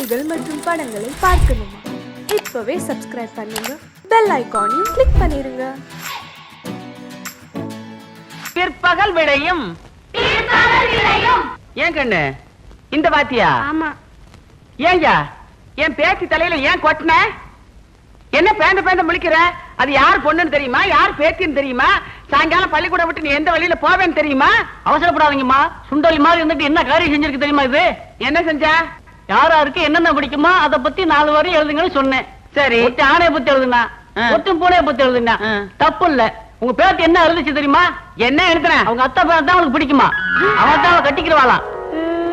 செய்திகள் மற்றும் படங்களை பார்க்கணுமா? இப்பவே சப்ஸ்கிரைப் பண்ணுங்க, பெல் ஐகானையும் கிளிக் பண்ணிருங்க. பிற்பகல் விளையும் ஏன் கண்ணு இந்த வாத்தியா? ஆமா. ஏங்க என் பேத்தி தலையில ஏன் கொட்டின? என்ன பேந்த பேந்த முழிக்கிற? அது யார் பொண்ணுன்னு தெரியுமா? யார் பேத்தின்னு தெரியுமா? சாயங்காலம் பள்ளிக்கூடம் விட்டு நீ எந்த வழியில போவேன்னு தெரியுமா? அவசரப்படாதீங்கம்மா. சுண்டலி மாதிரி இருந்துட்டு என்ன காரியம் செஞ்சிருக்கு தெரியுமா? இது என்ன செஞ்சா? யாராருக்கு என்னென்ன பிடிக்குமா அதை பத்தி 4 வரி எழுதுங்கன்னு சொன்னேன். சரி, ஒட்டு ஆணைய பத்தி எழுதுனா, ஒட்டு பூனைய பத்தி எழுதுனா தப்பு இல்ல. உங்க பேத்தி என்ன எழுதுச்சு தெரியுமா? என்ன எழுதுன? அவங்க அத்தை பேரை தான் அவளுக்கு பிடிக்குமா? அவன் தான் அவளை கட்டிக்கிறவாளாம்.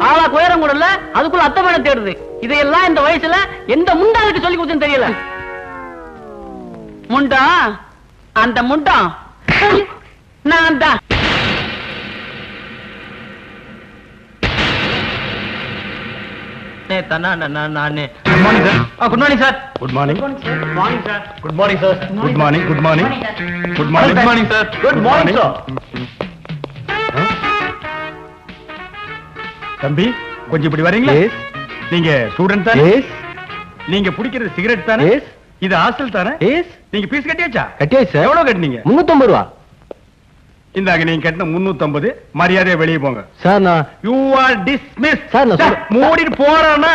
ஆளா குயரம் கூட இல்ல, அதுக்குள்ள அத்தை பேரை தேடுது. இதையெல்லாம் இந்த வயசுல எந்த முண்டாளுக்கு சொல்லி கொடுத்துன்னு தெரியல. முண்டம், அந்த முண்டம் நான் தான். Good morning sir. Good morning sir. Good morning. Good morning sir. Good morning sir. Good morning. Good morning. Good morning. Good morning sir. Good morning sir. தம்பி கொஞ்சம் இப்படி வரீங்களா? நீங்க ஸ்டூடண்ட் தானே? நீங்க குடிக்கிறது சிகரெட் தானே? இது ஹாஸ்டல் தானே? நீங்க ஃபீஸ் கட்டியாச்சா? கட்டியாச்சு சார். எவ்வளவு கட்டினீங்க? 350 ரூபா. இந்தாங்க நீங்க கட்டின 350. மரியாதையா வெளியே போங்க. சார் நான் யூ ஆர் டிஸ்மிஸ். சார் நான் மூடிட்டு போறானா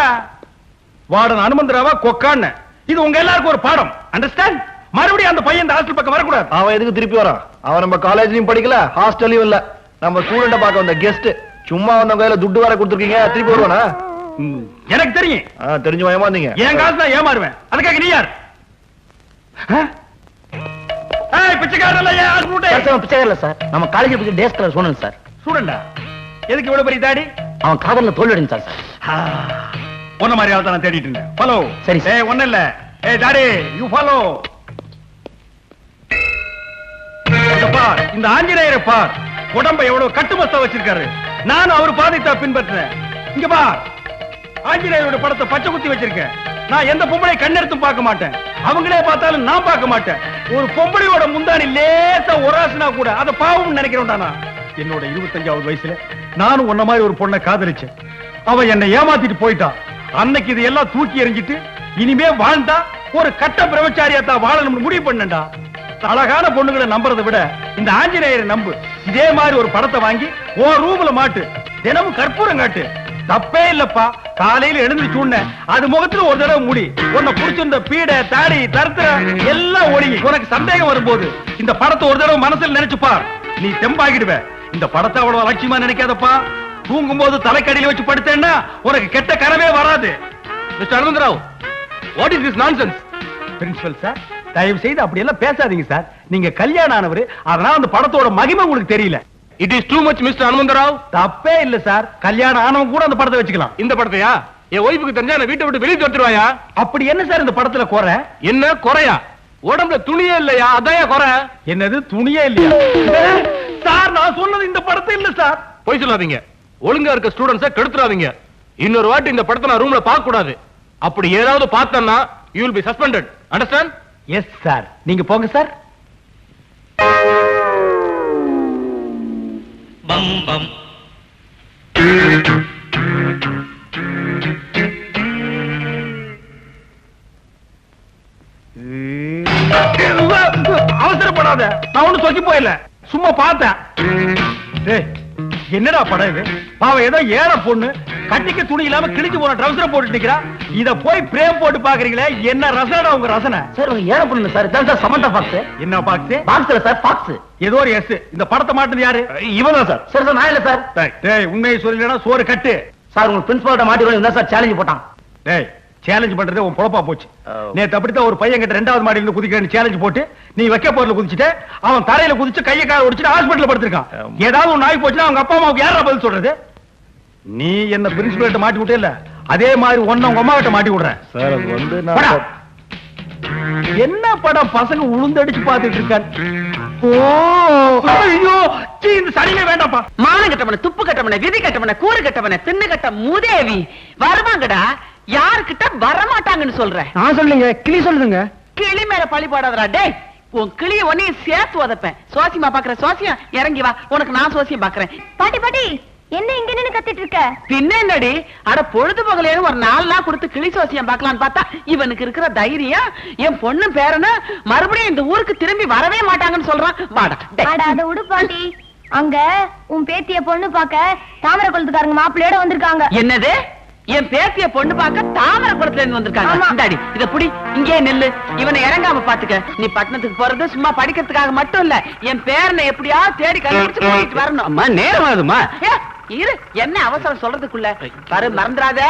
வார்டன் அனுமந்தராவா கொக்கான்னு. இது உங்க எல்லாருக்கும் ஒரு பாடம். அண்டர்ஸ்டாண்ட்? மறுபடியும் அந்த பையன் இந்த ஹாஸ்டல் பக்கம் வரக்கூடாது. அவன் எதுக்கு திருப்பி வரான்? அவன் நம்ம காலேஜ்லயும் படிக்கல, ஹாஸ்டல்லயும் இல்ல. நம்ம ஸ்டூடெண்ட பார்க்க வந்த கெஸ்ட். சும்மா வந்த கையில துட்டு வர கொடுத்துருக்கீங்க, திருப்பி வருவானா? எனக்கு தெரியும். தெரிஞ்சு ஏமாந்தீங்க. என் காசு தான் ஏமாறுவேன். அதுக்காக நீ யார்? பிச்சைக்காரல சார். நம்ம காலேஜ் பத்தி டேஸ் கலர் சொன்னேன் சார். ஸ்டூடெண்டா? எதுக்கு இவ்வளவு பெரிய தாடி? அவன் காதல்ல தோல்வி அடைஞ்சான் சார். ஒன்ன மாதிரி ஆள் தான் தேடிட்டு இருந்தேன். ஃபாலோ. சரி சார். ஒண்ணு இல்ல. தாடி யூ ஃபாலோ. பார், இந்த ஆஞ்சநேயரை பார். உடம்ப எவ்வளவு கட்டுமஸ்தா வச்சிருக்காரு. நானும் அவர் பாதைத்தா பின்பற்றேன். இங்க பார், ஆஞ்சநேயரோட படத்தை பச்சை குத்தி வச்சிருக்கேன். நான் எந்த பொம்பளை கண்ணெடுத்தும் பார்க்க மாட்டேன். அவங்களே பார்த்தாலும் நான் பார்க்க மாட்டேன். ஒரு பொம்பளையோட முந்தானி லேசா ஒராசுனா கூட அதை பாவம்னு நினைக்கிறேன். என்னோட 25வது வயசுல நானும் உன்ன மாதிரி ஒரு பொண்ணை காதலிச்சேன். அவ என்னை ஏமாத்திட்டு போயிட்டா. அன்னைக்கு இதையெல்லாம் தூக்கி எறிஞ்சிட்டு இனிமே வாழ்ந்தா ஒரு கட்ட பிரம்மச்சாரியா தான் வாழணும்னு முடிவு பண்ணேன்டா. அழகான பொண்ணுகளை நம்புறதை விட இந்த ஆஞ்சநேயரை நம்பு. இதே மாதிரி ஒரு படத்தை வாங்கி ஓ ரூம்ல மாட்டு. தினமும் கற்பூரம் காட்டு. தப்பே இல்லப்பா. காலையில எழுந்து சூண்ண அது முகத்துல ஒரு தடவை முடி. உன்னை புடிச்சிருந்த பீடை தாடி தருத்திர எல்லாம் ஒழுங்கி. உனக்கு சந்தேகம் வரும்போது இந்த படத்தை ஒரு தடவை மனசுல நினைச்சு பார். நீ தெம்பாகிடுவ. இந்த படத்தை அவ்வளவு அலட்சியமா நினைக்காதப்பா. தூங்கும் போது தலைக்கடியில வச்சு படுத்தேன்னா உனக்கு கெட்ட கனவே வராது. Mister Anantharao, what is this nonsense? Principal sir, தயவு செய்து அப்படி எல்லாம் பேசாதீங்க சார். நீங்க கல்யாணம் ஆனவர், அதனால அந்த படத்தோட மகிமை உங்களுக்கு தெரியல. It is too much mister Anantharao. தப்பே இல்ல சார். கல்யாணம் ஆனவங்க கூட அந்த படத்தை வச்சுக்கலாம். இந்த படத்தையா? என் ஒய்ஃபுக்கு தெரிஞ்சா நான் வீட்டை விட்டு வெளியே துரத்துருவாயா? அப்படி என்ன சார் இந்த படத்துல குறை? என்ன குறையா? உடம்புல துணியே இல்லையா? அதான் குறை. என்னது துணியே இல்லையா? சார் நான் சொன்னது இந்த படத்தை இல்ல சார். போய் சொல்லாதீங்க. ஒழுங்கா இருக்க ஸ்டூடண்ட்ஸை கெடுத்துறாதீங்க. இன்னொரு வாட்டி இந்த படத்தை நான் ரூம்ல பார்க்க கூடாது. அப்படி ஏதாவது பார்த்தேன்னா you will be suspended. Understand? Yes sir. நீங்க போங்க சார். பம் பம். அவசரப்படாத. நான் ஒண்ணு சொல்லி போயில, சும்மா பார்த்தேன். என்னடா படம் இது? பாவம் ஏதோ ஏற பொண்ணு கட்டிக்க துணி இல்லாம கிழிஞ்சு போன ட்ரவுசரை போட்டு நிக்கிறா. இத போய் பிரேம் போட்டு பாக்குறீங்களே, என்ன ரசனடா உங்க ரசனை? சார் ஏற பண்ணல சார். இதான் சார் சமந்தா பாக்ஸ். என்ன பாக்ஸ்? பாக்ஸ்ல சார் பாக்ஸ். ஏதோ ஒரு எஸ். இந்த படத்தை மாட்டுது யாரு? இவன் தான் சார். சார் சார் நான் இல்ல சார். டேய் உண்மையை சொல்லலனா சோறு கட்டு. சார் உங்க பிரின்சிபல்ட்ட மாட்டிடுறோம் தான் சார் சேலஞ்ச் போட்டான். டேய் சேலஞ்ச் பண்றதே உன் பொழப்பா போச்சு. நேத்து அப்படித்தான் ஒரு பையன் கிட்ட 2வது மாடியில இருந்து குதிக்கிறேன்னு சேலஞ்ச் போட்டு நீ வைக்க போர்ல குதிச்சிட்டு அவன் தரையில குதிச்சு கையை கால ஒடிச்சிட்டு ஹாஸ்பிடல்ல படுத்திருக்கான். ஏதாவது ஒரு நாய் போச்சுன்னா அவங்க அப்பா அம்மாவுக்கு யாரா பதில் சொல்றது? நீ என்ன பிரின்சிபல்ட்ட மாட்டி விட்டே இல்ல, அதே மாதிரி ஒன்ன உங்க அம்மா கிட்ட மாட்டி விடுறேன் சார். அது வந்து என்ன படம் பசங்க உளுந்தடிச்சு பாத்துட்டு இருக்கான். ஓ ஐயோ இந்த சரியே வேண்டாப்பா. மானம் கட்டவன, துப்பு கட்டவன, விதி கட்டவன, கூறு கட்டவன, தின்னு கட்ட மூதேவி வருவாங்கடா. யாருக்கிட்ட வரமாட்டாங்கன்னு சொல்ற? நான் சொல்லுங்க, கிளி சொல்லுங்க. கிளி மேல பழி போடாதடா. டேய் உன் கிளிய ஒன்னே சேர்த்து உதப்பேன். சோசியமா பாக்குற சோசியம் இறங்கி வா. உனக்கு நான் சோசியம் பாக்குறேன். பாட்டி பாட்டி என்ன இங்க நின்னு கத்திட்டு இருக்க? பின்ன என்னடி, அட பொழுது பகலேன்னு ஒரு 4 நாள் கொடுத்து கிளி சோசியம் பார்க்கலான்னு பார்த்தா இவனுக்கு இருக்கிற தைரியம் என் பொண்ணு பேரனு மறுபடியும் இந்த ஊருக்கு திரும்பி வரவே மாட்டாங்கன்னு சொல்றான். வாடா டேய். அட அத விடு பாட்டி. அங்க உன் பேத்திய பொண்ணு பாக்க தாமரை குளத்துக்காரங்க மாப்பிள்ளையோட வந்திருக்காங்க. என்னது? என் பேத்திய பொண்ணு பார்க்க தாமரை குளத்துல இருந்து வந்திருக்காங்க. ஆமா. இந்தாடி இத புடி, இங்கே நெல்லு. இவனை இறங்காம பாத்துக்க. நீ பட்டணத்துக்கு போறது சும்மா படிக்கிறதுக்காக மட்டும் இல்ல, என் பேரனை எப்படியாவது தேடி கண்டுபிடிச்சு கூட்டிட்டு வரணும். அம்மா நேரம் ஆகுதுமா. ஏ, இரு, என்ன அவசரம் சொல்றதுக்குள்ள பாரு, மறந்துடாத.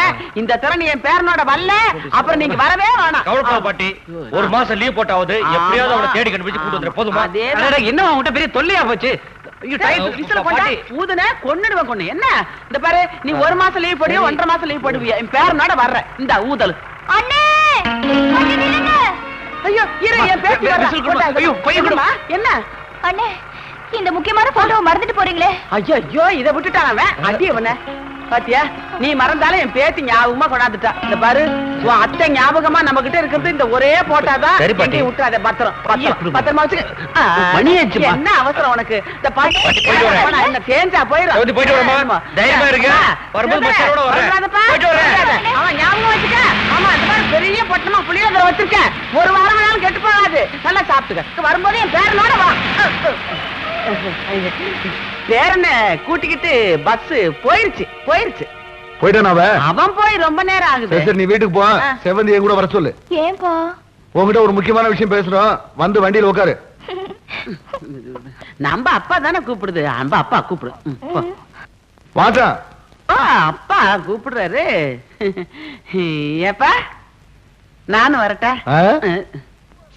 இந்த தடவை நீ என் பேரனோட வரல, அப்புறம் நீங்க வரவே வேணாம். கவலைப்படாத பாட்டி, ஒரு மாசம் லீவ் போட்டாவது எப்படியாவது அவனை தேடி கண்டுபிடிச்சு கூட்டு வந்துரு. போதுமா? அதே என்ன உன்கிட்ட பெரிய தொல்லையா போச்சு? கொன்னுடுவேன் கொன்னு. என்ன இந்த பாரு, நீ 1 மாசம் லீவ் போடுவியா 1.5 மாசம் லீவ் போடுவியா, என் பேரனோட வர்ற. இந்த ஊதல். அண்ணே அண்ணே நில்லுங்க. ஐயோ இரு, என் பேத்தி வர்றா. ஐயோ, போய் விடுமா. என்ன அண்ணே இந்த முக்கியமான போட்டோவை மறந்துட்டு போறீங்களே. ஐயோ இத விட்டுட்டான் அவன். அடி அவன பாத்தியா, நீ மறந்தாலும் என் பேத்தி ஞாபகமா கொண்டாந்துட்டா. இந்த பாரு, உன் அத்தை ஞாபகமா நம்ம கிட்ட இருக்கிறது இந்த ஒரே போட்டாதான். சரி பாட்டி. விட்டுறாத, பத்திரமா வச்சுக்க. மணியாச்சுமா. என்ன அவசரம் உனக்கு? இந்த பாட்டி போயிட்டு வரேன். என்ன தேஞ்சா போயிரும். சவுதி போயிட்டு வரேம்மா. தைரியமா இருங்க. வரும்போது பஸ்ஸோட வரேன். போயிட்டு வரேன். அவன் ஞாபகம் வச்சுக்க. ஆமா, இந்த மாதிரி பெரிய பட்டணமா புளியோதரை வச்சிருக்கேன். 1 வாரம் வேணாலும் கெட்டு போகாது. நல்லா சாப்பிட்டுக்க. வரும்போது என் பேரனோட வா. பேரனை கூட்டிக்கிட்டு பஸ் போயிருச்சு. போயிட்டான் அவன். அவன் போய் ரொம்ப நேரம் ஆகுது. சரி, நீ வீட்டுக்கு போ. ஆ. செவந்தி என் கூட வர சொல்லு. ஏன்பா? உங்ககிட்ட ஒரு முக்கியமான விஷயம் பேசுறோம். வந்து வண்டியில உட்காரு. நம்ம அப்பா தானே கூப்பிடுது. நம்ம அப்பா கூப்பிடு. போ. வாசா. அப்பா கூப்பிடுறாரு. ஏப்பா நானும் வரட்டா?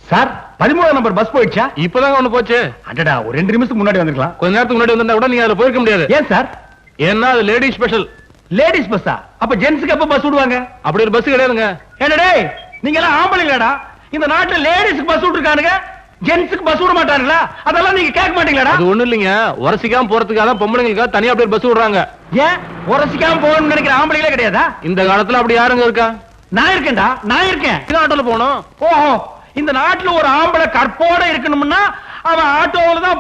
சார், 13 நம்பர் பஸ் போயிடுச்சா? இப்பதாங்க ஒண்ணு போச்சு. அடடா, ஒரு 2 நிமிஷத்துக்கு முன்னாடி வந்திருக்கலாம். கொஞ்ச நேரத்துக்கு முன்னாடி வந்தா கூட நீங்க அதுல போயிருக்க முடியாது. ஏன் சார்? ஏன்னா அது லேடிஸ் ஸ்பெஷல். லேடிஸ் பஸ்ஸா? அப்ப ஜென்ஸ்க்கு எப்ப பஸ் விடுவாங்க? அப்படி ஒரு பஸ் கிடையாதுங்க. என்னடே, நீங்க எல்லாம் ஆம்பளைங்களாடா? இந்த நாட்டுல லேடிஸ்க்கு பஸ் விட்டுருக்கானுங்க, ஜென்ஸ்க்கு பஸ் விட மாட்டாங்களா? அதெல்லாம் நீங்க கேட்க மாட்டீங்களாடா? அது ஒண்ணு இல்லைங்க, உரசிக்காம போறதுக்காக தான் பொம்பளைங்களுக்காக தனியா அப்படியே பஸ் விடுறாங்க. ஏன் உரசிக்காம போகணும்னு நினைக்கிற ஆம்பளைங்களே கிடையாதா? இந்த காலத்துல அப்படி யாருங்க இருக்கா? நான் இருக்கேன்டா, நான் இருக்கேன். இந்த ஆட்டோல போனோம். ஓஹோ, இந்த நாட்டுல ஒரு ஆம்பளை கற்போட இருக்கணும்னா அவன் ஆட்டோல தான்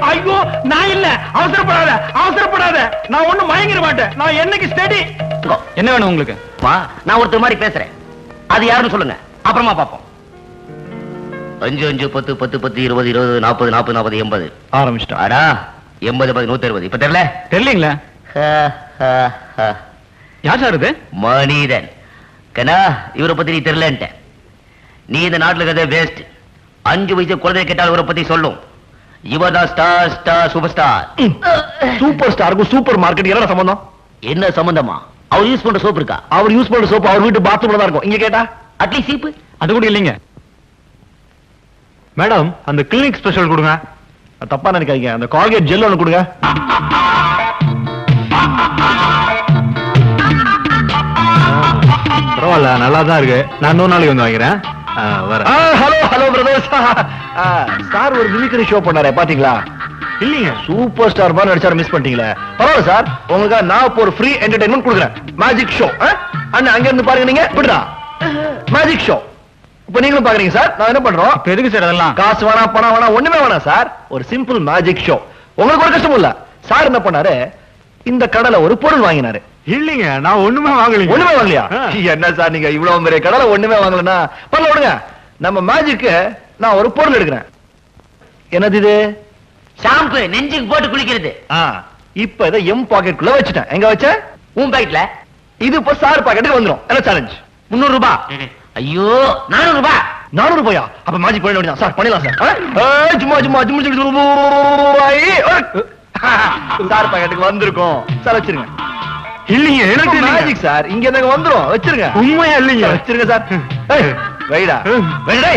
ஐயோ, நான் இல்ல. அவசரப்படாத. நான் ஒண்ணும் மயங்கிட மாட்டேன். நான் என்னைக்கு ஸ்டடி. என்ன வேணும் உங்களுக்கு? வா, நான் ஒருத்தர் மாதிரி பேசுறேன். அது யாருன்னு சொல்லுங்க, அப்புறமா பாப்போம். 5 5 10 10 10 20 20 40 40 40 80 ஆரம்பிச்சிட்டா. அடா 80 10 160. இப்ப தெரியல? தெரியலீங்களா? யார் சார் இது? மனிதன் கண்ணா, இவரை பத்தி நீ தெரியலன்ட்ட. நீ இந்த நாட்டுல கதை வேஸ்ட். 5 வயசு குழந்தை கேட்டால் இவரை பத்தி சொல்லும். இவதான் ஸ்டார் சூப்பர் ஸ்டார். சூப்பர் ஸ்டாருக்கும் சூப்பர் மார்க்கெட் என்ன சம்பந்தம்? என்ன சம்பந்தமா? அவர் யூஸ் பண்ற சோப்பு இருக்கா? அவர் யூஸ் பண்ற சோப்பு அவர் வீட்டு பாத்ரூம்ல தான் இருக்கும். இங்க கேட்டா அட்லீஸ்ட் சீப்பு அது கூட இல்லைங்க. மேடம், அந்த கிளினிக் ஸ்பெஷல் கொடுங்க. தப்பா நினைக்காதீங்க, அந்த கால்கேட் ஜெல் ஒன்று கொடுங்க. பரவாயில்ல, நல்லா தான் இருக்கு. நான் 100 நாளைக்கு வந்து வாங்கிறேன். வரேன். Hello brothers. சார் ஒரு மிமிக்ரி ஷோ பண்ணாரே, பாத்தீங்களா? இல்லைங்க. சூப்பர் ஸ்டார் மாதிரி நடிச்சாரு, மிஸ் பண்ணிட்டீங்களே. பரவாயில்ல சார், உங்களுக்கு நான் இப்போ ஒரு ஃப்ரீ என்டர்டைன்மெண்ட் கொடுக்குறேன். Magic show. அண்ணா அங்க இருந்து பாருங்க, நீங்க இப்படிதான் மேஜிக் ஷோ. இப்ப நீங்களும் பாக்குறீங்க சார். நான் என்ன பண்றோம்? இப்ப எதுக்கு சார் அதெல்லாம்? காசு வேணாம், பணம் வேணாம், ஒண்ணுமே வேணாம் சார். ஒரு சிம்பிள் மேஜிக் ஷோ. உங்களுக்கு ஒரு கஷ்டமும் இல்ல. சார் என்ன பண்ணாரு, இந்த கடையில ஒரு பொருள் வாங்கினாரு. இல்லைங்க, நான் ஒண்ணுமே வாங்கலைங்க. ஒண்ணுமே வாங்கலையா? என்ன சார் நீங்க இவ்வளவு பெரிய கடையில ஒண்ணுமே வாங்கலன்னா பரவாயில்ல விடுங்க. நம்ம மேஜிக்கு நான் ஒரு பொருள் எடுக்கிறேன். என்னது இது? ஷாம்பு நெஞ்சுக்கு போட்டு குளிக்கிறது. இப்ப இதை எம் பாக்கெட்டுக்குள்ள வச்சுட்டேன். எங்க வச்ச? உன் பாக்கெட்ல. இது இப்ப சார் பாக்கெட்டுக்கு வந்துரும். என்ன சேலஞ்ச்? 300 ரூபாய். ஐயோ, 400 ரூபாய். 400 ரூபாயா? அப்ப மேஜிக் பண்ண வேண்டியதான் சார். பண்ணிடலாம் சார். சும்மா சார் பாக்கெட்டுக்கு வந்திருக்கோம் சார். வச்சிருங்க. இல்லைங்க, எனக்கு மேஜிக் சார். இங்க என்னங்க வந்துரும். வச்சிருங்க. உண்மையா இல்லைங்க. வச்சிருங்க சார். வைடா வைடா.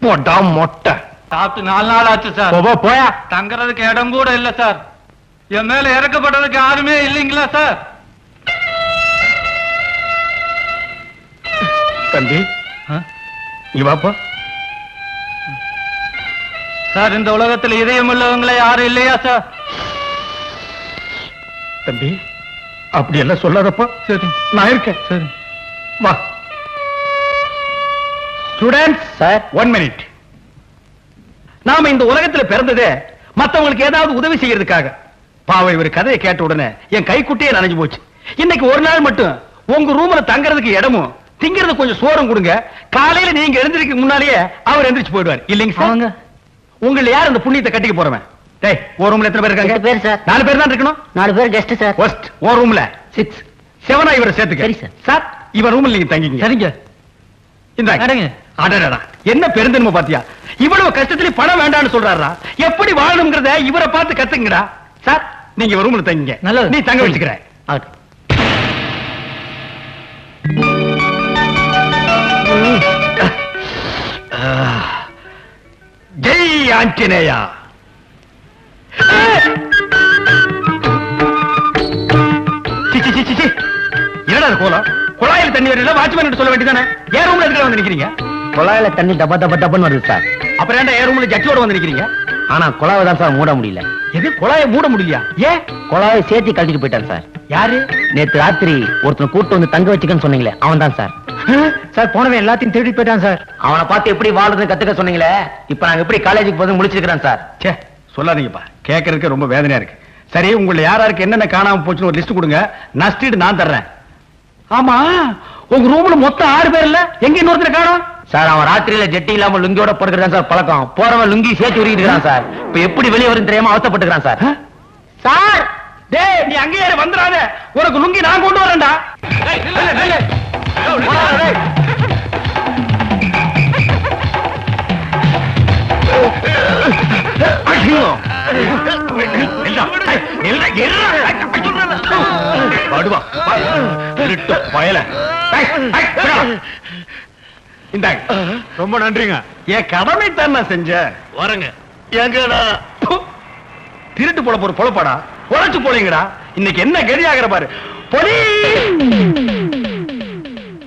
போட்டா மொட்டை. சாப்பிட்டு 4 நாள் ஆச்சு சார். போயா. தங்கறதுக்கு இடம் கூட இல்ல சார். என் மேல இறக்கப்பட்டதுக்கு யாருமே இல்லைங்களா சார்? தம்பி, இங்க வாப்பா. சார் இந்த உலகத்துல இதயம் உள்ளவங்களே யாரும் இல்லையா சார்? தம்பி அப்படி எல்லாம் சொல்லாதப்பா. சரி நான் இருக்கேன். சரி வா. Students sir 1 minute. நாம இந்த உலகத்துல பிறந்ததே மத்தவங்களுக்கு ஏதாவது உதவி செய்யறதுக்காக. பாவம் இவர் கதையை கேட்ட உடனே என் கைக்குட்டியே நனைஞ்சு போச்சு. இன்னைக்கு ஒரு நாள் மட்டும் உங்க ரூம்ல தங்கறதுக்கு இடமும் திங்கிறது கொஞ்சம் சோறும் கொடுங்க. காலையில நீங்க எழுந்திருக்க முன்னாலேயே அவர் எந்திரிச்சு போயிடுவார். இல்லைங்க சார்? உங்களை யார் அந்த புண்ணியத்தை கட்டிக்க போறவன்? டேய் ஒரு ரூம்ல எத்தனை பேர் இருக்காங்க? 8 பேர் சார். 4 பேர் தான் இருக்கணும். 4 பேர் கெஸ்ட் சார். ஃபர்ஸ்ட் ஒரு ரூம்ல 6 7 இவரை சேர்த்துக்க. சரி சார். சார் இவர் ரூம்ல நீங்க தங்கிங்க. சரிங்க. இந்தாங்க. அடடடா என்ன பெருந்தன்மை பாத்தியா? இவ்வளவு கஷ்டத்துல பணம் வேண்டாம்னு சொல்றாரா? எப்படி வாழணும்ங்கறத இவரை பார்த்து கத்துங்கடா. சார் நீங்க இவர் ரூம்ல தங்கிங்க. நீ தங்க வச்சுக்கிற. ஜெய் ஆஞ்சநேயா. என்னடா கோலம்? குழாயில தண்ணி வரல வாட்ச்மேன் சொல்ல வேண்டியதானே? ஏன் ரூம்ல எதுக்கு வந்து நிக்கிறீங்க? குழாயில தண்ணி டப்பா டப்பா டப்பன்னு வருது சார். அப்புறம் ஏன்டா ஏன் ரூம்ல ஜட்டியோட வந்து நிக்கிறீங்க? ஆனா குழாவை தான் சார் மூட முடியல. எது குழாயை மூட முடியலையா? ஏன்? குழாவை சேர்த்து கழட்டிட்டு போயிட்டான் சார். யாரு? நேத்து ராத்திரி ஒருத்தன் கூட்டு வந்து தங்க வச்சுக்கன்னு சொன்னீங்களே அவன் தான் சார். சார் போனவன் எல்லாத்தையும் தேடி போயிட்டான் சார். அவனை பார்த்து எப்படி வாழுதுன்னு கத்துக்க சொன்னீங்களே, இப்ப நாங்க எப்படி காலேஜுக்கு போது முடிச்சிருக்கிறேன் சார். சே சொல்லாதீங்கப்பா, கேட்கறதுக்கு ரொம்ப வேதனையா இருக்கு. சரி உங்களை யாராருக்கு என்னென்ன காணாம போச்சுன்னு ஒரு லிஸ்ட் கொடுங்க, நஷ்டீடு நான் தர்றேன். ஆமா உங்க ரூம்ல மொத்தம் 6 பேர் இல்ல, எங்க இன்னொருத்தர் காணோம்? சார் அவன் ராத்திரியில ஜெட்டி இல்லாம லுங்கியோட போடுறதான் சார் பழக்கம். போறவன் லுங்கி சேர்த்து உருகிட்டு சார். இப்ப எப்படி வெளியே வரும் தெரியாம அவசப்பட்டுக்கிறான் சார். சார் டேய் நீ அங்கேயே வந்துடாத, உனக்கு லுங்கி நான் கொண்டு வரேன்டா. ரொம்ப நன்றிங்க. என் கடமை தான் நான் செஞ்சேன். வரங்க. எங்கடா திருட்டு போல போற பொழப்பாடா, பொழைச்சு போலீங்கடா. இன்னைக்கு என்ன கதி ஆகிற பாரு. பொலி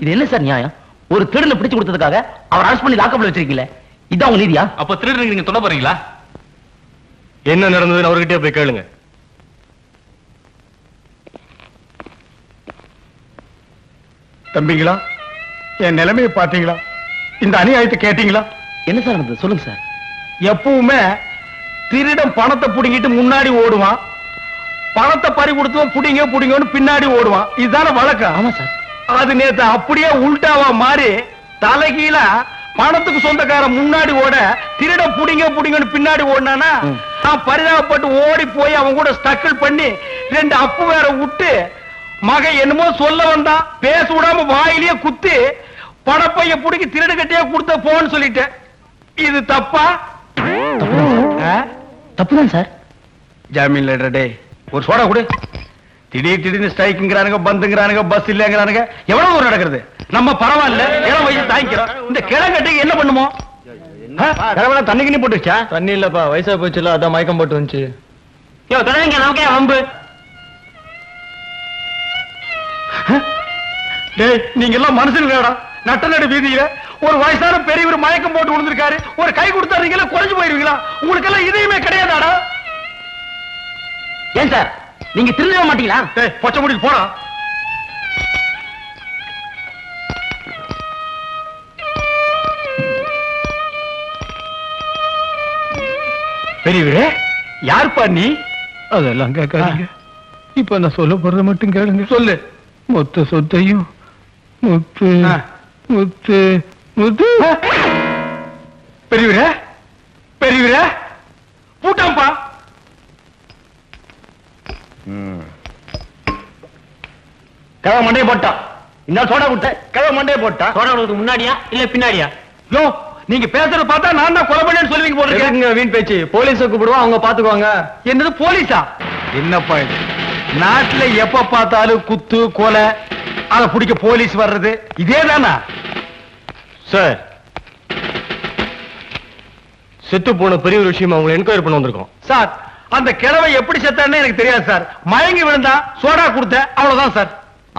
இது என்ன சார் நியாயம்? ஒரு திருடனை பிடிச்சு கொடுத்ததுக்காக அவர் அரெஸ்ட் பண்ணி லாக்கப்ல வச்சிருக்கீங்களே, இதான் உங்க நீதியா? அப்ப திருடுறீங்க நீங்க சொல்ல போறீங்களா? என்ன நடந்ததுன்னு அவர்கிட்டயே போய் கேளுங்க. தம்பிங்களா என் நிலைமையை பாத்தீங்களா? இந்த அநியாயத்தை கேட்டீங்களா? என்ன சார் நடந்தது சொல்லுங்க சார். எப்பவுமே திருடன் பணத்தை புடிங்கிட்டு முன்னாடி ஓடுவான், பணத்தை பறி கொடுத்துவான் புடிங்க புடிங்கன்னு பின்னாடி ஓடுவான். இதுதானே வழக்கம். ஆமா சார். அது நேத்து அப்படியே உல்டாவா மாறி தலைகீழ பணத்துக்கு சொந்தக்காரன் முன்னாடி ஓட திருட புடிங்க புடிங்கன்னு பின்னாடி ஓடினானா, நான் பரிதாபப்பட்டு ஓடி போய் அவன் கூட ஸ்டக்கிள் பண்ணி 2 அப்பு வேற விட்டு மகன் என்னமோ சொல்ல வந்தான், பேச விடாம வாயிலேயே குத்தி பணப்பைய புடிங்கி திருடு கட்டியே கொடுத்த போன்னு சொல்லிட்டேன். இது தப்பா? தப்புதான் சார். ஜாமீன் லெட்டர் டே ஒரு சோடா கொடு. திடீர்னு ஸ்ட்ரைக்குங்கிறானுங்க, பந்துங்கிறானுங்க, பஸ் இல்லங்கிறானுங்க. எவ்வளவு ஒரு நடக்கிறது? நம்ம பரவாயில்ல இளம் வயசு தாங்கிக்கிறோம். இந்த கிழங்கட்டுக்கு என்ன பண்ணுமோ? தண்ணி கிண்ணி போட்டுச்சா? தண்ணி இல்லப்பா, வயசா போச்சுல, அதான் மயக்கம் போட்டு வந்துச்சு. நமக்கே வம்பு. டேய் நீங்க எல்லாம் மனுஷனுங்கடா. நட்ட நடு வீதியில ஒரு வயசான பெரியவர் மயக்கம் போட்டு விழுந்திருக்காரு, ஒரு கை கொடுத்தாருங்களா குறைஞ்சு போயிருவீங்களா? உங்களுக்கு எல்லாம் இதையுமே கிடையாதாடா? ஏன் சார் நீங்க திரும்ப மாட்டீங்களா? டேய் பச்சை முடிக்கு போடா. பெரியவரே யார்ப்பா நீ? அதெல்லாம் கேட்காதீங்க. இப்ப நான் சொல்ல போறத மட்டும் கேளுங்க. சொல்லு. மொத்த சொத்தையும் முத்து முத்து முத்து. பெரியவரே பெரியவரே பூட்டாம்பா. கவ மண்டையை போட்டா. இந்த சோடா விட்ட கவ மண்டையை போட்டா. சோடா உங்களுக்கு முன்னாடியா இல்ல பின்னாடியா? யோ நீங்க பேசுறத பார்த்தா நான் தான் கொலை பண்ணேன்னு சொல்லுவீங்க போல இருக்கு. எதுக்குங்க வீண் பேச்சு? போலீஸை கூப்பிடுவோம், அவங்க பாத்துக்குவாங்க. என்னது போலீஸா? என்னப்பா இது? நாட்டுல எப்ப பார்த்தாலும் குத்து கொலை, அதை பிடிக்க போலீஸ் வர்றது இதேதானா? சார் செத்து போன பெரிய ஒரு விஷயம் அவங்களை என்கொயரி பண்ண வந்திருக்கோம். சார் அந்த கிழவை எப்படி செத்தான்னு எனக்கு தெரியாது சார். மயங்கி விழுந்தா சோடா கொடுத்த அவ்வளவுதான் சார்.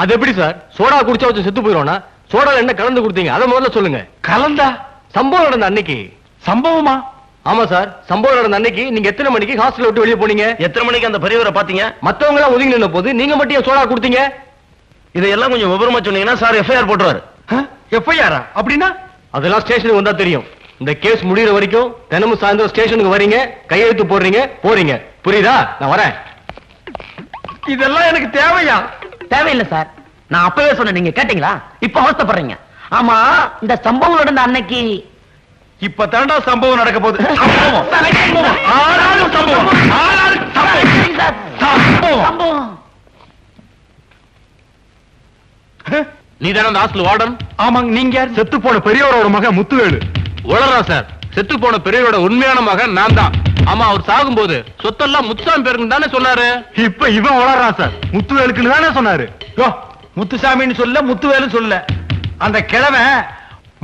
அது எப்படி சார்? சோடா குடிச்சா வச்சு செத்து போயிடும்னா சோடால என்ன கலந்து கொடுத்தீங்க அதை முதல்ல சொல்லுங்க. கலந்தா? சம்பவம் நடந்த அன்னைக்கு. சம்பவமா? ஆமா சார், சம்பவம் நடந்த அன்னைக்கு நீங்க எத்தனை மணிக்கு ஹாஸ்டல் விட்டு வெளியே போனீங்க? எத்தனை மணிக்கு அந்த பெரியவரை பாத்தீங்க? மத்தவங்க எல்லாம் ஒதுங்கி நின்ன போது நீங்க மட்டும் ஏன் சோடா கொடுத்தீங்க? இதெல்லாம் கொஞ்சம் விவரமா சொன்னீங்கன்னா சார் எஃப்ஐஆர் போட்டுருவாரு. எஃப்ஐஆரா? அப்படின்னா அதெல்லாம் ஸ்டேஷனுக்கு வந்தா தெரியும். இந்த கேஸ் முடியற வரைக்கும் தினமும் சாயந்தரம் ஸ்டேஷனுக்கு வரீங்க, கையெழுத்து போடுறீங்க, போறீங்க. புரியுதா? நான் வரேன். இதெல்லாம் எனக்கு தேவையா? தேவையில்லை சார். நான் அப்பவே சொன்னேன், நீங்க கேட்டீங்களா? இப்ப அவஸ்தைப்படுறீங்க. ஆமா, இந்த சம்பவம் நடந்த அன்னைக்கு இப்ப தாண்டா சம்பவம் நடக்க போகுது. நீ தானே அந்த ஹாஸ்டல் வார்டன்? ஆமாங்க. நீங்க செத்து போன பெரியவரோட மகன் முத்துவேலு. உளறா சார். செத்து போன பெரியவரோட உண்மையான மகன் நான் தான். ஆமா, அவர் சாகும்போது சொத்தெல்லாம் முத்துசாமி பேருக்கு தானே சொன்னாரு. இப்ப இவன் வளர்றான் சார். முத்துவேலுக்குன்னு தானே சொன்னாரு. முத்துசாமின்னு சொல்ல, முத்துவேலு சொல்ல. அந்த கிழவன்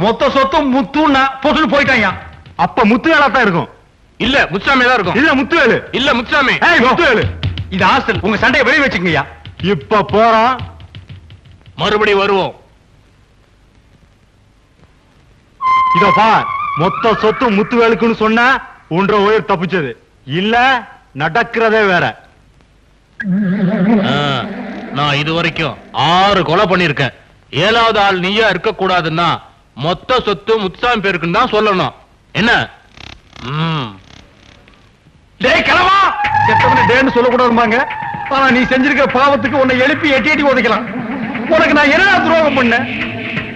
மொத்த சொத்தும் முத்துன்னா பொசுன்னு போயிட்டான். அப்ப முத்துவேலா தான் இருக்கும். இல்ல முத்துசாமி தான் இருக்கும். இல்ல முத்துவேலு. இல்ல முத்துசாமி. முத்துவேலு. இது ஹாஸ்டல். உங்க சண்டையை வெளியே வச்சுக்கங்கய்யா. இப்ப போறோம், மறுபடியும் வருவோம். இதப்பா, மொத்த சொத்து முத்துவேலுக்குன்னு சொன்னா ஒன்ற உயிர் தப்பிச்சது. இல்ல நடக்கிறதே வேற. நான் இது வரைக்கும் 6 கொலை பண்ணிருக்கேன். 7வது ஆள் நீயா இருக்க கூடாதுன்னா மொத்த சொத்து முத்துசாமி பேருக்குன்னு தான் சொல்லணும். என்ன? டேய் கிழவா, செத்தவனை டேன்னு சொல்லக்கூடாதும்பாங்க. ஆனா நீ செஞ்சிருக்கிற பாவத்துக்கு உன்னை எழுப்பி எட்டி எட்டி உதைக்கலாம். உனக்கு நான் என்ன துரோகம் பண்ணேன்?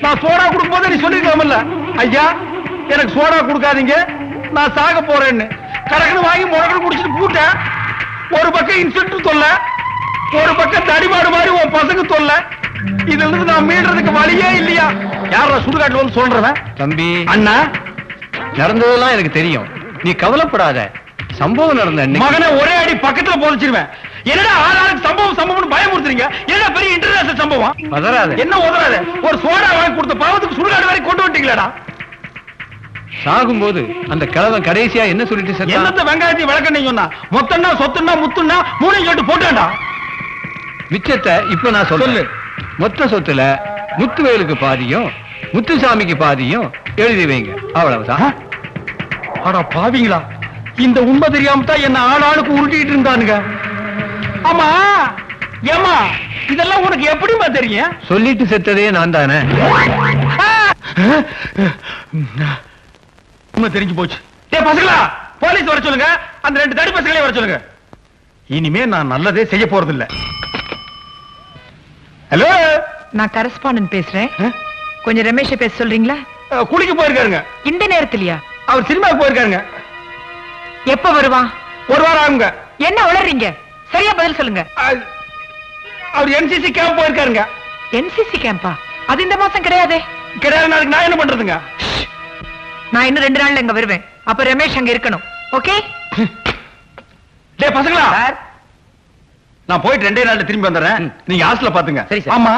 நான் சோடா கொடுக்கும் போது நீ சொல்லிருக்கலாம்ல, ஐயா எனக்கு சோடா கொடுக்காதீங்க, நான் சாக போறேன்னு. கடக்குன்னு வாங்கி முடக்கணும் குடிச்சிட்டு கூட்டேன். ஒரு பக்கம் இன்ஸ்பெக்டர் தொல்ல, ஒரு பக்கம் தடிமாடு மாதிரி உன் பசங்க தொல்ல. இதுல இருந்து நான் மீடுறதுக்கு வழியே இல்லையா? யாரா சுடுகாட்டுல வந்து சொல்றவன்? தம்பி, அண்ணா, நடந்ததெல்லாம் எனக்கு தெரியும். நீ கவலைப்படாத. சம்பவம் நடந்த அன்னைக்கு மகனை ஒரே அடி பக்கத்துல போதிச்சிருவேன். என்னடா ஆளாளுக்கு சம்பவம் சம்பவம்னு பயமுறுத்துறீங்க? என்ன பெரிய இன்டர்நேஷனல் சம்பவம்? பதறாத. என்ன உதறாத? ஒரு சோடா வாங்கி கொடுத்த பாவத்துக்கு சுடுகாடு வரை கொண்டு வந்துட்டீங்களாடா. சாகும்போது அந்த கிழவன் கடைசியா என்ன சொல்லிட்டு செத்தான்? என்னத்த வெங்காயத்தை விளக்கணும் சொன்னா? மொத்தம்னா சொத்துன்னா முத்துன்னா மூணையும் சொல்லிட்டு போட்டான்டா. மிச்சத்தை இப்ப நான் சொல்லு. மொத்த சொத்துல முத்துவேலுக்கு பாதியும் முத்துசாமிக்கு பாதியும் எழுதி வைங்க. அவ்வளவுதான். ஆனா பாவீங்களா, இந்த உண்மை தெரியாம தான் என்ன ஆளாளுக்கு உருட்டிட்டு இருந்தானுங்க. ஆமா ஏமா, இதெல்லாம் உனக்கு எப்படிமா தெரியும்? சொல்லிட்டு செத்ததே நான் தானே. உண்மை தெரிஞ்சு போச்சு. டேய் பசங்களா, போலீஸ் வர சொல்லுங்க. அந்த 2 தடி பசங்களே வர சொல்லுங்க. இனிமே நான் நல்லதே செய்ய போறதில்லை. ஹலோ, நான் கரஸ்பாண்டன்ட் பேசுறேன். கொஞ்சம் ரமேஷை பேச சொல்றீங்களா? குளிக்க போயிருக்காருங்க. இந்த நேரத்திலயா? அவர் சினிமாவுக்கு போயிருக்காருங்க. எப்ப வருவான்? 1 வாரம் ஆகுங்க. என்ன உளறீங்க? சரியா பதில் சொல்லுங்க. அவர் என்சிசி கேம்ப் போயிருக்காருங்க. என்சிசி கேம்பா? அது இந்த மாசம் கிடையாதே. கிடையாது. நாளைக்கு நான் என்ன பண்றதுங்க? நான் இன்னும் 2 நாள்ல இங்க வருவேன். அப்ப ரமேஷ் அங்க இருக்கணும். ஓகே? டேய் பசங்களா, நான் போயிட்டு 2 நாள்ல திரும்பி வந்துடுறேன். நீங்க ஹாஸ்டல்ல பாத்துங்க. சரி சார். ஆமா,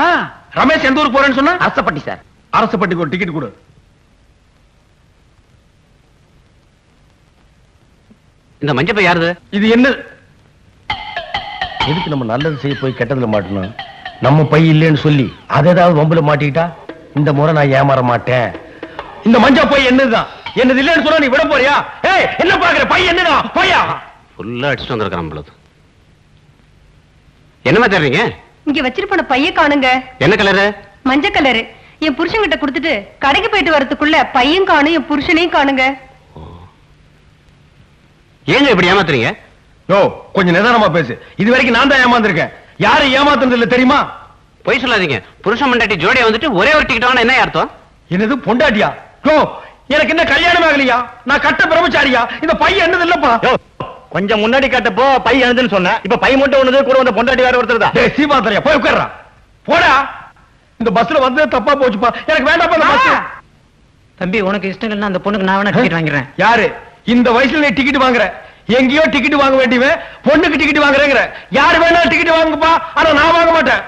ரமேஷ் எந்த ஊருக்கு போறேன்னு சொன்னா? அரசப்பட்டி சார். அரசப்பட்டிக்கு ஒரு டிக்கெட் கொடு. இந்த மஞ்சப்பை யாருது? இது என்ன? எதுக்கு நம்ம நல்லது செய்ய போய் கெட்டதுல மாட்டணும்? நம்ம பை இல்லைன்னு சொல்லி அதை ஏதாவது வம்புல மாட்டிக்கிட்டா இந்த முறை நான் ஏமாற மாட்டேன். இந்த மஞ்சா பை என்னதுதான்? என்னது இல்லைன்னு சொன்னா நீ விட போறியா? ஏய், என்ன பாக்குற? பை என்னதான்? பையா ஃபுல்லா அடிச்சுட்டு வந்திருக்கான் பொழுது. என்னமா தர்றீங்க? இங்க வச்சிட்டு போன பைய காணுங்க. என்ன கலரு? மஞ்சள் கலரு. என் புருஷன் கிட்ட கொடுத்துட்டு கடைக்கு போயிட்டு வரதுக்குள்ள பையன் காணும், என் புருஷனையும் காணுங்க. ஏங்க இப்படி ஏமாத்துறீங்க? யோ, கொஞ்சம் நிதானமா பேசு. இது வரைக்கும் நான் தான் ஏமாந்துருக்கேன். யாரும் ஏமாத்துறது இல்ல தெரியுமா? பொய் சொல்லாதீங்க. புருஷன் மண்டாட்டி ஜோடியா வந்துட்டு ஒரே ஒரு டிக்கெட் வாங்கினா என்ன அர்த்தம்? என்னது பொண்டாட்டியா? யோ, எனக்கு என்ன கல்யாணம் ஆகலையா? நான் கட்ட பிரம்மச்சாரியா? இந்த பை என்னது இல்லப்பா. கொஞ்சம் முன்னாடி கட்டப்போ பை எழுதுன்னு சொன்ன. இப்ப பை மட்டும் ஒண்ணுது, கூட வந்த பொண்டாட்டி வேற ஒருத்தர் தான். டேய் சீமாத்தரையா, போய் உட்கார்றா. போடா. இந்த பஸ்ல வந்து தப்பா போச்சுப்பா. எனக்கு வேண்டாப்பா இந்த பஸ். தம்பி, உனக்கு இஷ்டம் இல்லைன்னா அந்த பொண்ணுக்கு நான் வேணா டிக்கெட் வாங்கிடுறேன். யாரு இந்த வயசுல நீ டிக்கெட் வாங்குற? எங்கேயோ டிக்கெட் வாங்க வேண்டியவன் பொண்ணுக்கு டிக்கெட் வாங்குறேங்கிற. யாரு வேணா டிக்கெட் வாங்குப்பா, ஆனா நான் வாங்க மாட்டேன்.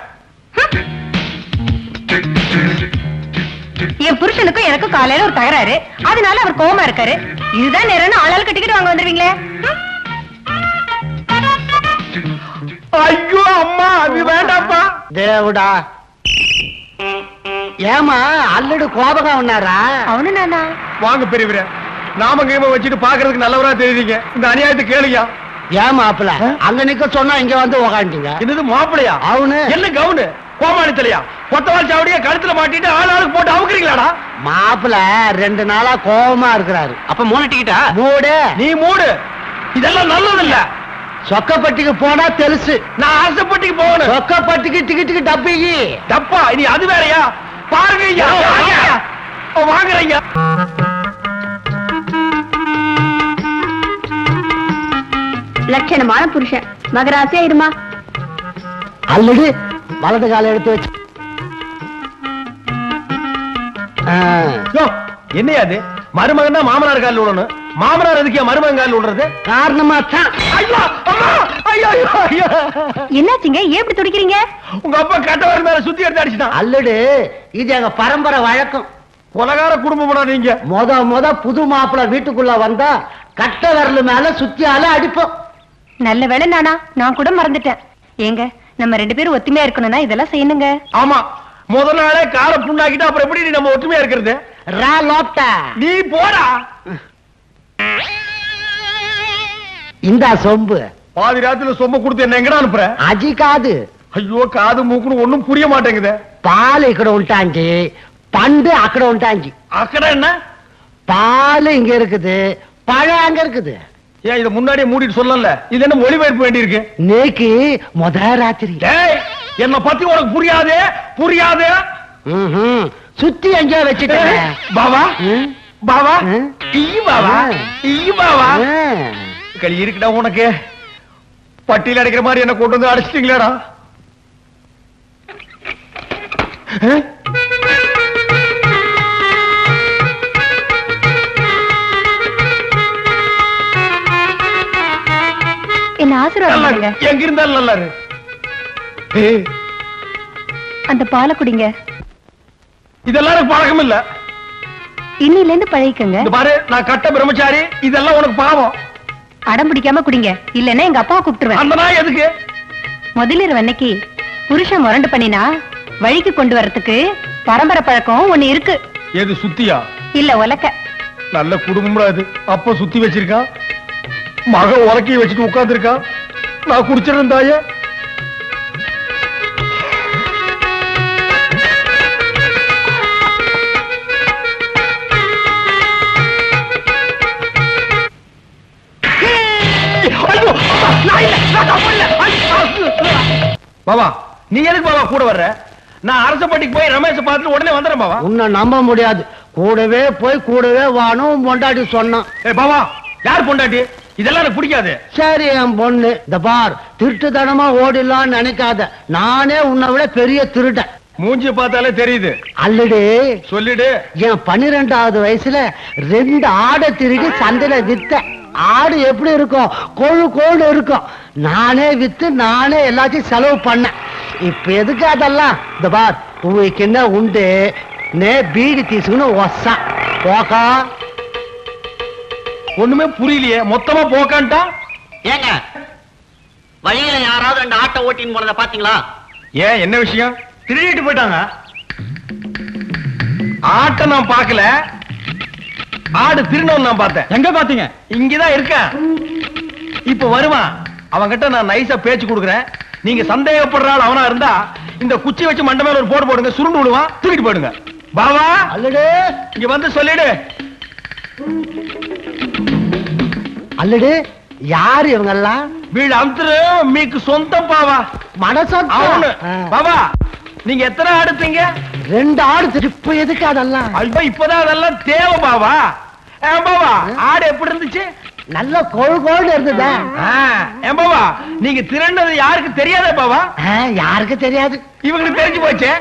என் புருஷனுக்கும் எனக்கும் காலையில ஒரு தகராறு, அதனால அவர் கோவமா இருக்காரு. இதுதான் நேரம் ஆளாளுக்கு டிக்கெட் வாங்க வந்துருவீங்களே. ஐயோ அம்மா, அது வேண்டாப்பா. தேவடா, ஏமா அல்லடு கோபகம் உன்னாரா? அவனு நானா? வாங்க பெரியவரே, நாம கைம வச்சுட்டு பாக்குறதுக்கு நல்லவரா தெரியுறீங்க. இந்த அநியாயத்தை கேளுயா. ஏன் மாப்பிள அங்க நிக்க சொன்னா இங்க வந்து உக்காண்டீங்க? என்னது மாப்பிளையா? அவனு என்ன கவுனு கோமாளி தலையா? கொத்தவால் சாவடியா கழுத்துல மாட்டிட்டு ஆளுக்கு போட்டு அவுக்குறீங்களாடா? மாப்பிள 2 நாளா கோவமா இருக்கிறாரு. அப்ப 3 டிக்கெட்டா? மூடு. நீ மூடு. இதெல்லாம் நல்லது இல்ல. சொக்கப்பட்டிக்கு போனா தெலுசு. நான் அரசப்பட்டிக்கு போகணும். சொக்கப்பட்டிக்கு டிக்கெட்டுக்கு டப்பிக்கு டப்பா இனி அது வேறயா? பாருங்க ஐயா, வாங்குறீங்க. லட்சணமான புருஷன் மகராசியா இருமா. அல்லது வலது கால எடுத்து வச்சு. என்னையா அது? மருமகன் தான் மாமனார் காலில் விடணும். மாமனார் எதுக்கு மருமகன் காலில் விடுறது? காரணமா தான். ஐயோ அம்மா, ஐயோ ஐயோ. என்னாச்சுங்க ஏன் இப்படி துடிக்கிறீங்க? உங்க அப்பா கட்டவர் மேல சுத்தி எடுத்து அடிச்சுட்டான். அல்லடு இது எங்க பரம்பரை வழக்கம். கொலகார குடும்பம்டா நீங்க. முத புது மாப்பிள வீட்டுக்குள்ள வந்தா கட்ட விரல் மேல சுத்தியால அடிப்போம். நல்ல வேளை நானா, நான் கூட மறந்துட்டேன். ஏங்க நம்ம 2 பேரும் ஒத்துமையா இருக்கணும்னா இதெல்லாம் செய்யணுங்க. ஆமா, முதல் நாளே காரை புண்ணாக்கிட்டு அப்புறம் எப்படி நீ நம்ம ஒற்றுமையா இருக்கிறது? நீ போடா. இந்த சொம்பு பாதி ராத்திரில சொம்ப கொடுத்து என்ன எங்கடா அனுப்புற? அஜி காது. ஐயோ காது மூக்குன்னு ஒண்ணும் புரிய மாட்டேங்குது. பால் ఇక్కడ ఉంటాంజி, பண்டு అక్కడ ఉంటాంజி. அக்கட என்ன? பால் இங்க இருக்குது, பழம் அங்க இருக்குது. ஏன் இத முன்னாடியே மூடிட்டு சொல்லல? இது என்ன ஒளிபரப்பு வேண்டி இருக்கு? நேக்கு முத ராத்திரி. டேய், என்ன பத்தி உனக்கு புரியாதே? புரியாதே? சுத்தி எங்கேயோ வச்சுட்டேன். பாவா பாவா ஈ பாவா ஈ பாவா. ம். களி இருக்குடா உனக்கு. பட்டியல் அடிக்கிற மாதிரி என்ன கொண்டு வந்து அடிச்சிட்டீங்களேடா. என்ன ஆசீர்வாதம் பண்ணுங்க. எங்க இருந்தாலும் நல்லா இரு. அந்த பாலை குடிங்க. இதெல்லாம் எனக்கு பழக்கம் இல்ல. இன்னில இருந்து பழகிக்கங்க. இந்த பாரு, நான் கட்ட பிரம்மச்சாரி. இதெல்லாம் உனக்கு பாவம். அடம் பிடிக்காம குடிங்க, இல்லன்னா எங்க அப்பாவை கூப்பிட்டுருவேன். அந்த நாய் எதுக்கு? முதலிரவு அன்னைக்கு புருஷன் முரண்டு பண்ணினா வழிக்கு கொண்டு வரதுக்கு பரம்பரை பழக்கம் ஒண்ணு இருக்கு. எது சுத்தியா? இல்ல உலக்க. நல்ல குடும்பம்டா இது. அப்ப சுத்தி வச்சிருக்கான், மக உலக்கைய வச்சுட்டு உட்கார்ந்து இருக்கான். நான் குடிச்சிருந்தேன் தாயே. பாபா, நீ எதுக்கு பாபா கூட வர்ற? நான் அரசப்பட்டிக்கு போய் ரமேஷ் பார்த்துட்டு உடனே வந்துடுறேன் பாபா. உன்னை நம்ப முடியாது. கூடவே போய் கூடவே வானும் பொண்டாட்டி சொன்னான். பாபா, யார் பொண்டாட்டி? இதெல்லாம் எனக்கு பிடிக்காது. சரி என் பொண்ணு, இந்த பார், திருட்டுத்தனமா ஓடிடலான்னு நினைக்காத. நானே உன்னை விட பெரிய திருடன். மூஞ்சி பார்த்தாலே தெரியுது. அல்லடி சொல்லிடு. என் 12வது வயசுல 2 ஆடை திருடி சந்தையில வித்த. ஆடு எப்படி இருக்கும்? கொழு கோடு இருக்கும். நானே வித்து நானே எல்லாத்தையும் செலவு பண்ணேன். இப்ப எதுக்கு அதெல்லாம்? இந்த பார், உங்களுக்கு என்ன உண்டு? நே பீடி தீசுன்னு ஒசா போக்கா. ஒண்ணுமே புரியலையே. மொத்தமா போக்கான்ட்டா. ஏங்க வழியில யாராவது 2 ஆட்டோ ஓட்டின்னு போனதை பாத்தீங்களா? ஏன், என்ன விஷயம்? திருடிட்டு போயிட்டாங்க. ஆட்டை நான் பார்க்கல, ஆடு திருநவன் நான் பார்த்தேன். எங்க பாத்தீங்க? இங்கதான் இருக்கேன். இப்ப வருவான். அவன்கிட்ட நான் நைஸா பேச்சு கொடுக்குறேன். நீங்க சந்தேகப்படுற ஆள் அவனா இருந்தா இந்த குச்சி வச்சு மண்டை மேல ஒரு போடு போடுங்க, சுருண்டு விடுவான், தூக்கிட்டு போயிடுங்க. பாவா, அல்லடு இங்க வந்து சொல்லிடு. அல்லடு யாரு இவங்கெல்லாம்? வீடு அமுத்துரு மீக்கு சொந்தம் பாவா. மனசம் அவனு. பாவா, நீங்க எத்தனை ஆடுத்தீங்க? 2 ஆடு. இப்ப எதுக்கு அதெல்லாம்? ஐயோ, இப்பதான் அதெல்லாம் தேவை பாவா. பாவா, ஆடு எப்படி இருந்துச்சு? நல்ல கொழு கோடு இருந்ததா? பாவா, நீங்க திரண்டது யாருக்கு தெரியாதே பாவா? யாருக்கு தெரியாது. இவங்களுக்கு தெரிஞ்சு போச்சே.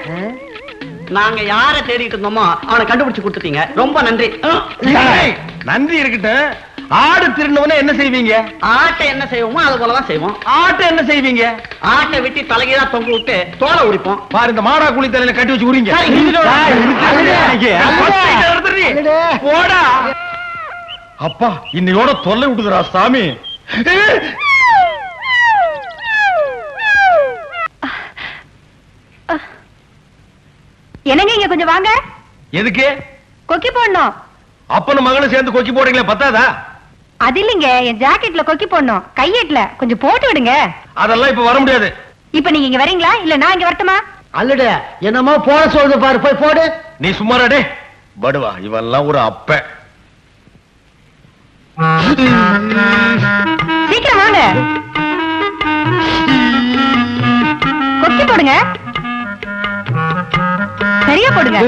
நாங்க யார தேடிட்டு இருந்தோமோ அவனை கண்டுபிடிச்சு கொடுத்துட்டீங்க. ரொம்ப நன்றி. நன்றி இருக்கட்டும். ஆடு திருநவன என்ன செய்வீங்க? ஆட்டை என்ன செய்வோமோ அது போலதான் செய்வோம். ஆட்டை என்ன செய்வீங்க? ஆட்டை வெட்டி தலைகீழா தொங்க விட்டு தோலை உரிப்போம். பாரு, இந்த மாடா குழி தலையில கட்டி வச்சு உரிங்க. போடா. அப்பா, இன்னையோட தொல்லை விட்டுதுரா சாமி. என்னங்க இங்க கொஞ்சம் வாங்க. எதுக்கு? கொக்கி போடணும். அப்பனும் மகளும் சேர்ந்து கொக்கி போடுறீங்களே பத்தாதா? அது இல்லைங்க, என் ஜாக்கெட்ல கொக்கி போடணும், கையேட்ல கொஞ்சம் போட்டு விடுங்க. அதெல்லாம் இப்ப வர முடியாது. இப்ப நீங்க இங்க வரீங்களா இல்ல நான் இங்க வரட்டுமா? அல்லட என்னமோ போட சொல்லுது பாரு, போய் போடு. நீ சும்மாடே படுவா, இவெல்லாம் ஒரு அப்ப. சீக்கிரம் வாங்க, கொக்கி போடுங்க, சரியா போடுங்க.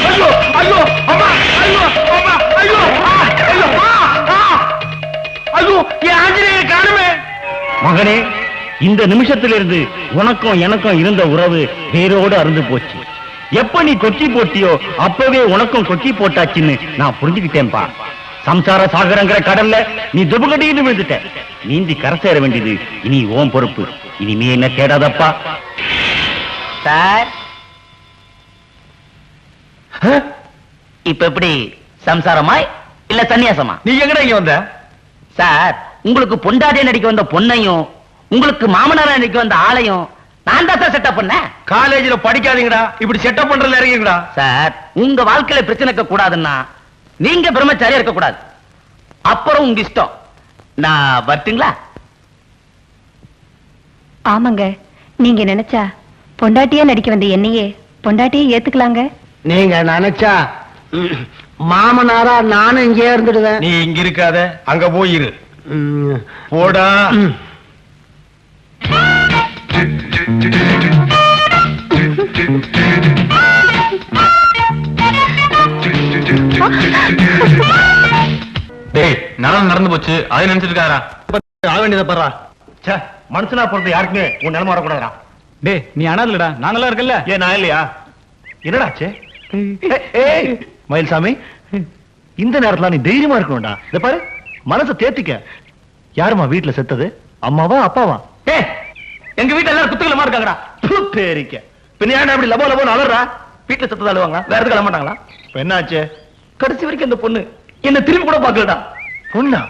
ஐயோ ஐயோ அம்மா, ஐயோ அம்மா, ஐயோ ஐயோ ஐயோ, என் ஆஞ்சநேயரை காணுமே. மகனே, இந்த நிமிஷத்திலிருந்து உனக்கும் எனக்கும் இருந்த உறவு வேரோடு அருந்து போச்சு. எப்ப நீ கொக்கி போட்டியோ அப்பவே உனக்கும் கொக்கி போட்டாச்சுன்னு நான் புரிஞ்சுக்கிட்டேன்பா. சம்சார சாகரங்கிற கடல்ல நீ துபகடின்னு விழுந்துட்ட. நீந்தி கரை சேர வேண்டியது இனி ஓம் பொறுப்பு. இனிமே என்ன தேடாதப்பா. சார், இப்ப எப்படி சம்சாரமாய் இல்ல சன்னியாசமா? நீ எங்கடா இங்க வந்த? சார், உங்களுக்கு பொண்டாட்டிய நடிக்க வந்த பொண்ணையும் உங்களுக்கு மாமனாரா நடிக்க வந்த ஆளையும் நான் தான் சார் செட்டப் பண்ணேன். காலேஜ்ல படிக்காதீங்கடா, இப்படி செட்டப் பண்றதுல இறங்கிங்கடா. சார், உங்க வாழ்க்கையில பிரச்சனை இருக்க கூடாதுன்னா நீங்க பிரம்மச்சாரியா இருக்க கூடாது. அப்புறம் உங்க இஷ்டம். நான் வரட்டுங்களா? ஆமாங்க, நீங்க நினைச்சா பொண்டாட்டியா நடிக்க வந்த என்னையே பொண்டாட்டியே ஏத்துக்கலாங்க. நீங்க நினைச்சா மாமனாரா நானும் இங்கே இருந்துடுவேன். நீ இங்க இருக்காத, அங்க போயிரு. போடா. டேய், நடந்து போச்சு, அதை நினைச்சிட்டு இருக்காரா? ஆக வேண்டியதை பாரா. மனுஷனா பிறந்த யாருக்குமே உன் நிலைமை வரக்கூடாதா? டேய், நீ அனாதலடா, நாங்கெல்லாம் இருக்கல்ல. ஏன் நான் இல்லையா? என்னடாச்சு? மயில்சாமி, இந்த நேரத்துல நீ தைரியமா இருக்கணும்டா. இத பாரு, மனசை தேத்திக்க. யாருமா வீட்டுல செத்தது? அம்மாவா அப்பாவா? எங்க வீட்டுல எல்லாரும் குத்துக்கலமா இருக்காங்கடா. பேரிக்க பின்ன ஏன் அப்படி லபோ லபோன்னு அலறா? வீட்டுல சத்தம் அழுவாங்களா? வேற எதுக்கு அழ மாட்டாங்களா? இப்ப என்னாச்சு? கடைசி வரைக்கும் அந்த பொண்ணு என்ன திரும்பி கூட பாக்கலடா. பொண்ணா?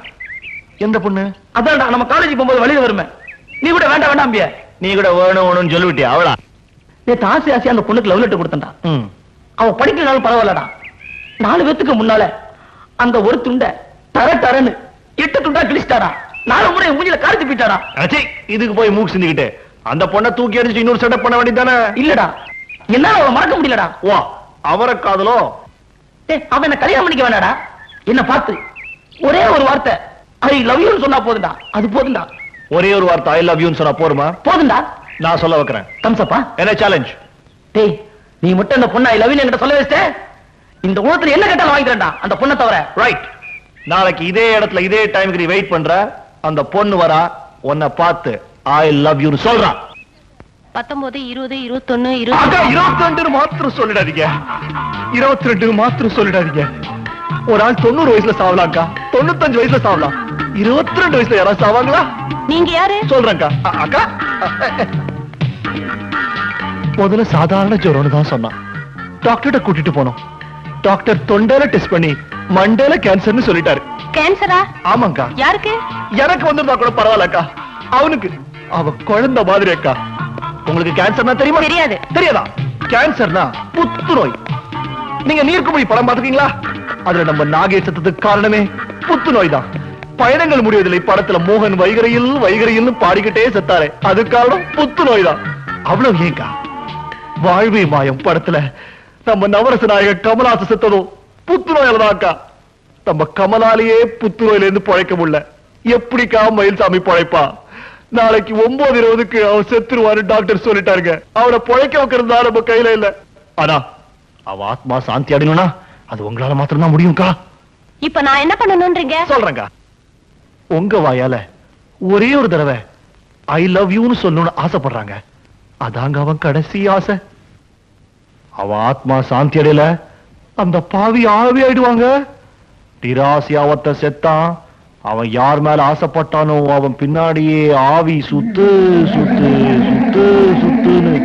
எந்த பொண்ணு? அதான்டா, நம்ம காலேஜ் போகும்போது வழியில வருமே. நீ கூட வேண்டாம் வேண்டாம்பிய. நீ கூட வேணும் வேணும்னு சொல்லிவிட்டியா? அவளா? நேத்து ஆசை ஆசையா அந்த பொண்ணுக்கு லவ் லெட்டர் கொடுத்தா. ம். அவ படிக்கலனாலும் பரவாயில்லடா. 4 பேத்துக்கு முன்னால அந்த ஒரு துண்டை தர தரன்னு 8 துண்டா கிழிச்சிட்டாரா. 4 முறை மூஞ்சில காரிச்சு போயிட்டாரா. அச்சே, இதுக்கு போய் மூக்கு சிந்திக்கிட்டு அந்த பொண்ணை தூக்கி எறிஞ்சு இன்னொரு செட்டப் பண்ண வேண்டியதானே? இல்லடா, என்னால அவளை மறக்க முடியலடா. வா, அவரை காதலோ? அவன் என்ன கல்யாணம் பண்ணிக்க வேண்டாடா. என்ன பார்த்து ஒரே ஒரு வார்த்தை ஐ லவ் யூ சொன்னா போதுண்டா. அது போதுண்டா. ஒரே ஒரு வார்த்தை ஐ லவ் யூன்னு சொன்னா போருமா? போதுண்டா. நான் சொல்ல வைக்கிறேன். தம்சப்பா. என்ன சேலஞ்ச்? டேய், நீ மட்டும் அந்த பொண்ணை ஐ லவ் யூ என்கிட்ட சொல்ல வச்சிட்ட, இந்த உலகத்துல என்ன கேட்டாலும் வாங்கிக்கிறேன்டா, அந்த பொண்ணை தவிர. ரைட். நாளைக்கு இதே இடத்துல இதே டைமுக்கு நீ வெயிட் பண்ற. அந்த பொண்ணு வரா, உன்னை பார்த்து ஐ லவ் யூன்னு சொல்றா. 19, 20, 21, 22 மாத்திரம் சொல்லிடாதீங்க. 22 மாத்திரம் சொல்லிடாதீங்க. ஒரு ஆள் 90 வயசுல சாவலாம்க்கா, 95 வயசுல சாவலாம். 22 வயசுல யாராவது சாவாங்களா? நீங்க யாரு? சொல்றேன்க்கா. அக்கா, முதல்ல சாதாரண ஜுரம்னு தான் சொன்னான். டாக்டர்கிட்ட கூட்டிட்டு போனோம். டாக்டர் தொண்டையில டெஸ்ட் பண்ணி மண்டையில கேன்சர்னு சொல்லிட்டாரு. கேன்சரா? ஆமாங்கா. யாருக்கு? எனக்கு வந்திருந்தா கூட பரவாயில்லக்கா, அவனுக்கு அவ குழந்தை மாதிரி அக்கா. உங்களுக்கு கேன்சர்னா தெரியுமா? தெரியாது. தெரியாதா? கேன்சர்னா புத்துநோய். நீங்க நீர்க்குமிழி படம் பாத்துக்கீங்களா? அதுல நம்ம நாகேசத்துக்கு காரணமே புத்துநோய் தான். பயணங்கள் முடிவதில்லை படத்துல மோகன் வைகரையில் பாடிக்கிட்டே செத்தாரே, அது காரணம் புத்துநோய் தான். அவ்வளவு ஏங்கா? வாழ்வே மாயம் படத்துல நம்ம நவரச நாயகர் கமலாச செத்ததும் புத்துநோயால தான் அக்கா. நம்ம கமலாலேயே புத்துநோயில இருந்து பழைக்க முடியல. எப்படிக்கா மயில்சாமி பழைப்பா? நாளைக்கு 9:20க்கு அவன் செத்துருவாரு டாக்டர் சொல்லிட்டாருங்க. அவனை பழைக்க வைக்கிறதா நம்ம கையில இல்ல. ஆனா அவ ஆத்மா சாந்தி அடையணும்னா அது உங்களால மாத்திரம் தான் முடியும்க்கா. இப்ப நான் என்ன பண்ணணும்ன்றீங்க? சொல்றேங்க. உங்க வாயால ஒரே ஒரு தடவை ஐ லவ் யூன்னு சொல்லணும்னு ஆசைப்படுறாங்க. அதாங்க அவன் கடைசி ஆசை. அவ ஆத்மா சாந்தி அடையல, அந்த பாவி ஆவி ஆயிடுவாங்க. நிராசியாவத்த செத்தான். அவன் யார் மேல ஆசைப்பட்டானோ அவன் பின்னாடியே ஆவி சுத்து சுத்து சுத்து சுத்துன்னு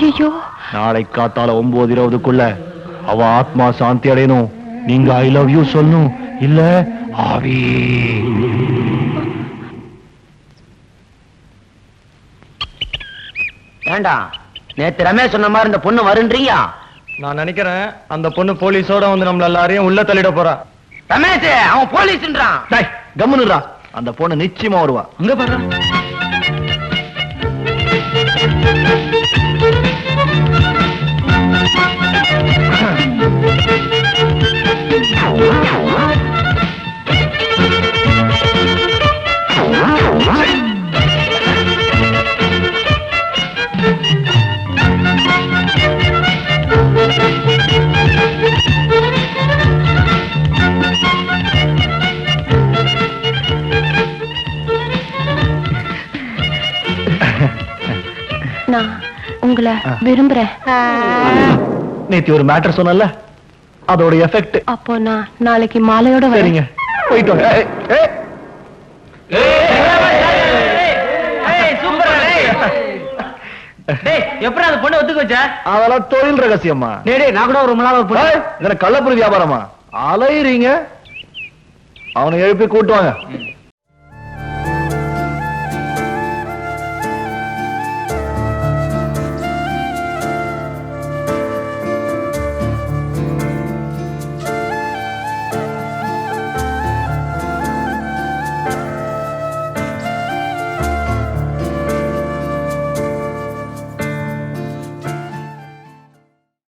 ஐயோ, நாளை காத்தால 9:20க்குள்ள அவ ஆத்மா சாந்தி அடையணும். நீங்க ஐ லவ் யூ சொல்லணும். இல்ல ஆவி. ஏண்டா நேத்து ரமேஷ் சொன்ன மாதிரி இந்த பொண்ணு வருன்றீங்க? நான் நினைக்கிறேன் அந்த பொண்ணு போலீஸோட வந்து நம்மள எல்லாரையும் உள்ள தள்ளிட போறா. ரமேஷ் அவன் போலீஸ்ன்றான். கம்முனுடா, அந்த பொண்ணு நிச்சயமா வருவா. அங்க பாரு. நான் உங்களை விரும்புறேன். நேத்தி ஒரு மேட்டர் சொன்னல, அதோட எஃபெக்ட். அப்போ நான் நாளைக்கு மாலையோட சரிங்க, போயிட்டு வாங்க. எப்படி அந்த பொண்ணு ஒத்துக்க வச்ச? அதெல்லாம் தொழில் ரகசியமா. நான் கூட ரொம்ப நாள் இதென்ன கள்ளப்பொருள் வியாபாரமா? அலையறீங்க. அவனை எழுப்பி கூட்டுவாங்க.